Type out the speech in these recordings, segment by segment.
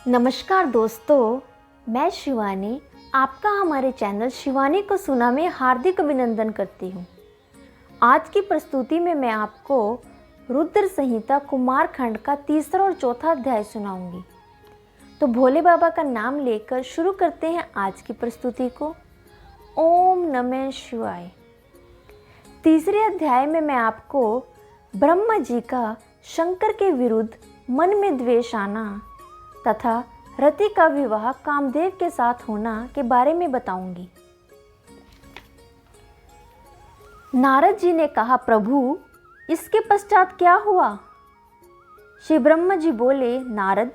नमस्कार दोस्तों, मैं शिवानी आपका हमारे चैनल शिवानी को सुना में हार्दिक अभिनंदन करती हूँ। आज की प्रस्तुति में मैं आपको रुद्र संहिता कुमार खंड का तीसरा और चौथा अध्याय सुनाऊंगी। तो भोले बाबा का नाम लेकर शुरू करते हैं आज की प्रस्तुति को। ओम नमः शिवाय। तीसरे अध्याय में मैं आपको ब्रह्मा जी का शंकर के विरुद्ध मन में द्वेष आना तथा रति का विवाह कामदेव के साथ होना के बारे में बताऊंगी। नारद जी ने कहा, प्रभु इसके पश्चात क्या हुआ? श्री ब्रह्मा जी बोले, नारद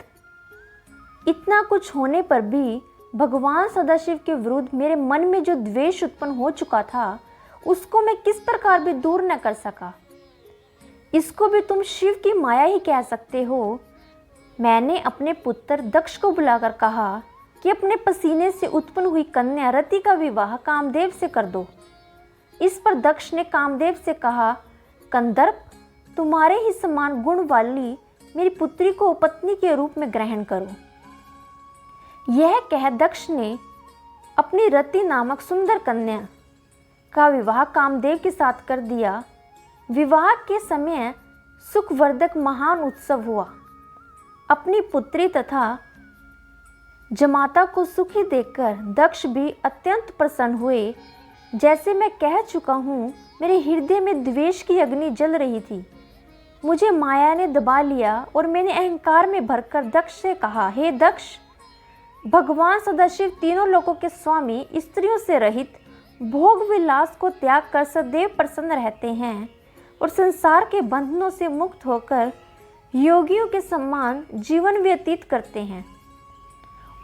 इतना कुछ होने पर भी भगवान सदाशिव के विरुद्ध मेरे मन में जो द्वेष उत्पन्न हो चुका था उसको मैं किस प्रकार भी दूर न कर सका। इसको भी तुम शिव की माया ही कह सकते हो। मैंने अपने पुत्र दक्ष को बुलाकर कहा कि अपने पसीने से उत्पन्न हुई कन्या रति का विवाह कामदेव से कर दो। इस पर दक्ष ने कामदेव से कहा, कंदर्प तुम्हारे ही समान गुण वाली मेरी पुत्री को पत्नी के रूप में ग्रहण करो। यह कह दक्ष ने अपनी रति नामक सुंदर कन्या का विवाह कामदेव के साथ कर दिया। विवाह के समय सुखवर्धक महान उत्सव हुआ। अपनी पुत्री तथा जमाता को सुखी देखकर दक्ष भी अत्यंत प्रसन्न हुए। जैसे मैं कह चुका हूँ, मेरे हृदय में द्वेष की अग्नि जल रही थी। मुझे माया ने दबा लिया और मैंने अहंकार में भरकर दक्ष से कहा, हे दक्ष, भगवान सदाशिव तीनों लोकों के स्वामी स्त्रियों से रहित भोग विलास को त्याग कर सदैव प्रसन्न रहते हैं और संसार के बंधनों से मुक्त होकर योगियों के समान जीवन व्यतीत करते हैं।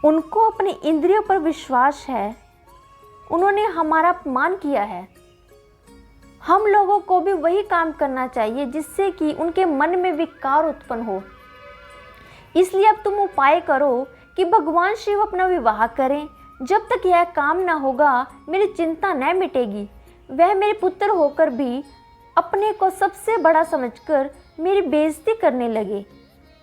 उनको अपनी इंद्रियों पर विश्वास है। उन्होंने हमारा अपमान किया है। हम लोगों को भी वही काम करना चाहिए जिससे कि उनके मन में विकार उत्पन्न हो। इसलिए अब तुम उपाय करो कि भगवान शिव अपना विवाह करें। जब तक यह काम न होगा मेरी चिंता न मिटेगी। वह मेरे पुत्र होकर भी अपने को सबसे बड़ा समझकर मेरी बेइज्जती करने लगे।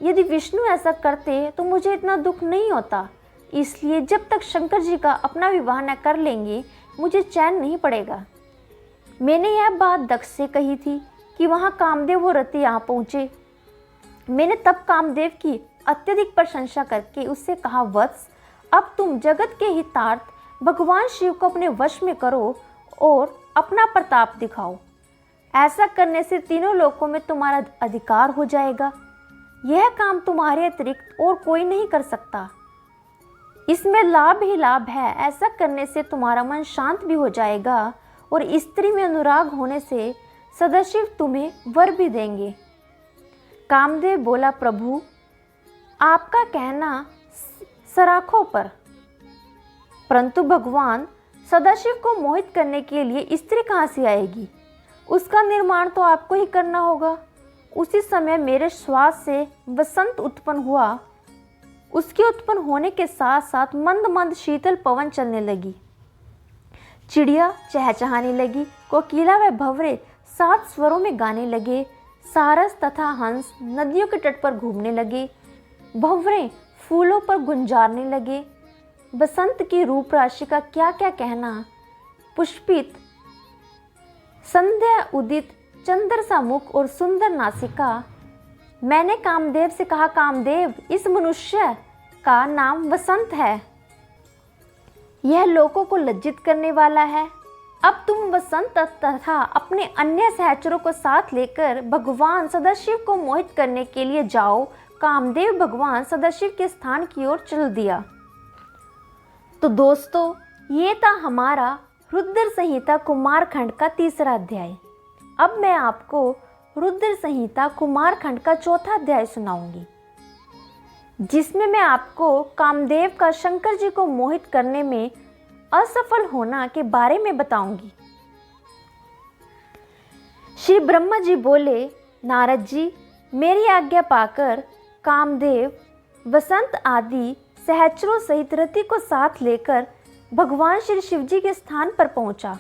यदि विष्णु ऐसा करते तो मुझे इतना दुख नहीं होता। इसलिए जब तक शंकर जी का अपना विवाह न कर लेंगे मुझे चैन नहीं पड़ेगा। मैंने यह बात दक्ष से कही थी कि वहाँ कामदेव और रति यहाँ पहुँचे। मैंने तब कामदेव की अत्यधिक प्रशंसा करके उससे कहा, वत्स अब तुम जगत के हितार्थ भगवान शिव को अपने वश में करो और अपना प्रताप दिखाओ। ऐसा करने से तीनों लोकों में तुम्हारा अधिकार हो जाएगा। यह काम तुम्हारे अतिरिक्त और कोई नहीं कर सकता। इसमें लाभ ही लाभ है। ऐसा करने से तुम्हारा मन शांत भी हो जाएगा और स्त्री में अनुराग होने से सदाशिव तुम्हें वर भी देंगे। कामदेव बोला, प्रभु आपका कहना सराखों पर, परंतु भगवान सदाशिव को मोहित करने के लिए स्त्री कहाँ से आएगी? उसका निर्माण तो आपको ही करना होगा। उसी समय मेरे श्वास से वसंत उत्पन्न हुआ। उसके उत्पन्न होने के साथ साथ मंद मंद शीतल पवन चलने लगी। चिड़िया चहचहाने लगी। कोकिला व भंवरे 7 स्वरों में गाने लगे। सारस तथा हंस नदियों के तट पर घूमने लगे। भंवरे फूलों पर गुंजारने लगे। बसंत की रूप राशि का क्या क्या कहना। पुष्पित संध्या उदित चंद्र सा मुख और सुंदर नासिका। मैंने कामदेव से कहा, कामदेव इस मनुष्य का नाम वसंत है। यह लोगों को लज्जित करने वाला है। अब तुम वसंत तथा अपने अन्य सहचरों को साथ लेकर भगवान सदाशिव को मोहित करने के लिए जाओ। कामदेव भगवान सदाशिव के स्थान की ओर चल दिया। तो दोस्तों, ये था हमारा रुद्र संहिता कुमार खंड का तीसरा अध्याय। अब मैं आपको रुद्र संहिता कुमार खंड का चौथा अध्याय सुनाऊंगी, जिसमें मैं आपको कामदेव का शंकर जी को मोहित करने में असफल होना के बारे में बताऊंगी। श्री ब्रह्मा जी बोले, नारद जी मेरी आज्ञा पाकर कामदेव वसंत आदि सहचरों सहित रति को साथ लेकर भगवान श्री शिव जी के स्थान पर पहुंचा।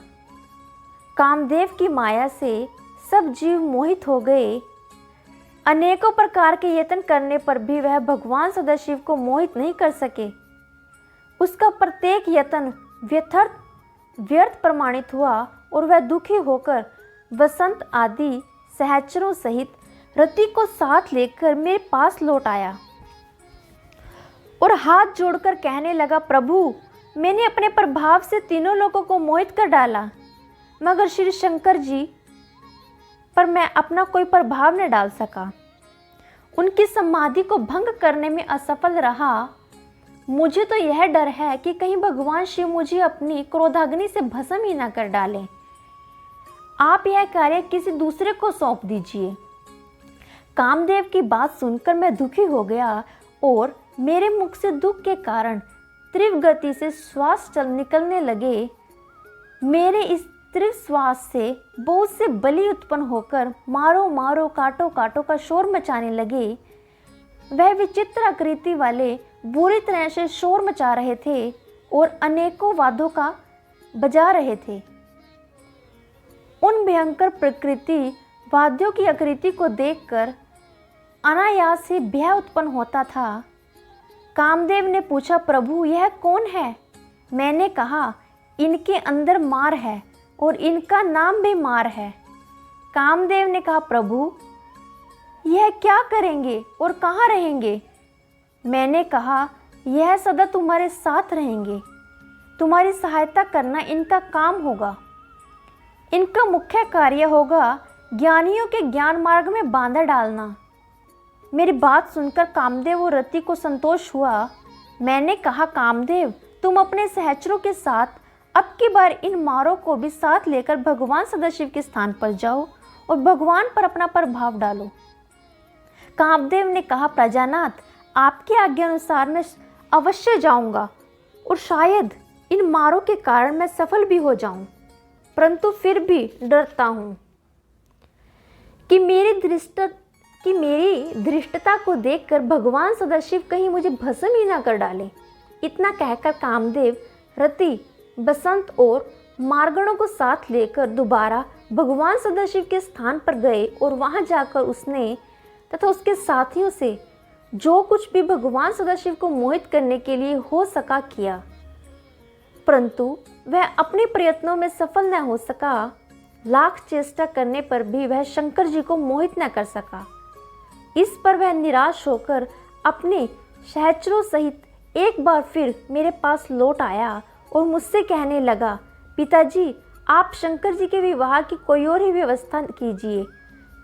कामदेव की माया से सब जीव मोहित हो गए। अनेकों प्रकार के यत्न करने पर भी वह भगवान सदाशिव को मोहित नहीं कर सके। उसका प्रत्येक यत्न व्यर्थ प्रमाणित हुआ और वह दुखी होकर वसंत आदि सहचरों सहित रति को साथ लेकर मेरे पास लौट आया और हाथ जोड़कर कहने लगा, प्रभु, मैंने अपने प्रभाव से तीनों लोगों को मोहित कर डाला, मगर श्री शंकर जी पर मैं अपना कोई प्रभाव न डाल सका। उनकी समाधि को भंग करने में असफल रहा। मुझे तो यह डर है कि कहीं भगवान शिव मुझे अपनी क्रोधाग्नि से भस्म ही न कर डालें। आप यह कार्य किसी दूसरे को सौंप दीजिए। कामदेव की बात सुनकर मैं दुखी हो गया और मेरे मुख से दुख के कारण तीव्र गति से श्वास निकलने लगे। मेरे इस तीव्र श्वास से बहुत से बलि उत्पन्न होकर मारो मारो काटो काटो का शोर मचाने लगे। वह विचित्र आकृति वाले बुरी तरह से शोर मचा रहे थे और अनेकों वाद्यों का बजा रहे थे। उन भयंकर प्रकृति वाद्यों की आकृति को देखकर अनायास ही भय उत्पन्न होता था। कामदेव ने पूछा, प्रभु, यह कौन है? मैंने कहा, इनके अंदर मार है और इनका नाम भी मार है। कामदेव ने कहा, प्रभु, यह क्या करेंगे और कहाँ रहेंगे? मैंने कहा, यह सदा तुम्हारे साथ रहेंगे। तुम्हारी सहायता करना इनका काम होगा। इनका मुख्य कार्य होगा ज्ञानियों के ज्ञान मार्ग में बांधा डालना। मेरी बात सुनकर कामदेव और रति को संतोष हुआ। मैंने कहा, कामदेव, तुम अपने सहचरों के साथ अब की बार इन मारों को भी साथ लेकर भगवान सदाशिव के स्थान पर जाओ और भगवान पर अपना प्रभाव डालो। कामदेव ने कहा, प्रजानाथ, आपकी आज्ञा अनुसार मैं अवश्य जाऊंगा और शायद इन मारों के कारण मैं सफल भी हो जाऊं, परंतु फिर भी डरता हूं कि मेरी धृष्टता को देखकर भगवान सदाशिव कहीं मुझे भस्म ही ना कर डाले। इतना कहकर कामदेव रति, बसंत और मार्गणों को साथ लेकर दोबारा भगवान सदाशिव के स्थान पर गए और वहां जाकर उसने तथा उसके साथियों से जो कुछ भी भगवान सदाशिव को मोहित करने के लिए हो सका किया, परंतु वह अपने प्रयत्नों में सफल न हो सका। लाख चेष्टा करने पर भी वह शंकर जी को मोहित न कर सका। इस पर वह निराश होकर अपने सहचरों सहित एक बार फिर मेरे पास लौट आया और मुझसे कहने लगा, पिताजी, आप शंकर जी के विवाह की कोई और ही व्यवस्था कीजिए।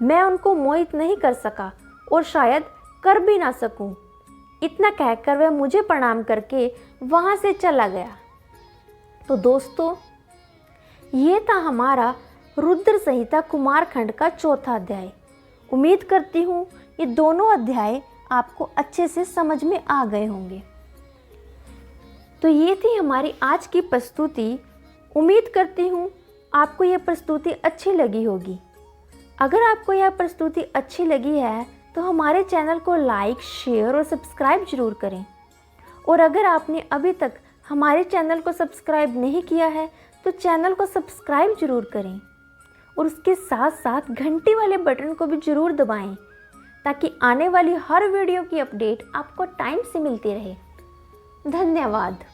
मैं उनको मोहित नहीं कर सका और शायद कर भी ना सकूं। इतना कहकर वह मुझे प्रणाम करके वहां से चला गया। तो दोस्तों, ये था हमारा रुद्र संहिता कुमारखंड का चौथा अध्याय। उम्मीद करती हूँ ये दोनों अध्याय आपको अच्छे से समझ में आ गए होंगे। तो ये थी हमारी आज की प्रस्तुति। उम्मीद करती हूँ आपको यह प्रस्तुति अच्छी लगी होगी। अगर आपको यह प्रस्तुति अच्छी लगी है तो हमारे चैनल को लाइक, शेयर और सब्सक्राइब जरूर करें। और अगर आपने अभी तक हमारे चैनल को सब्सक्राइब नहीं किया है तो चैनल को सब्सक्राइब जरूर करें और उसके साथ साथ घंटी वाले बटन को भी जरूर दबाएं ताकि आने वाली हर वीडियो की अपडेट आपको टाइम से मिलती रहे। धन्यवाद।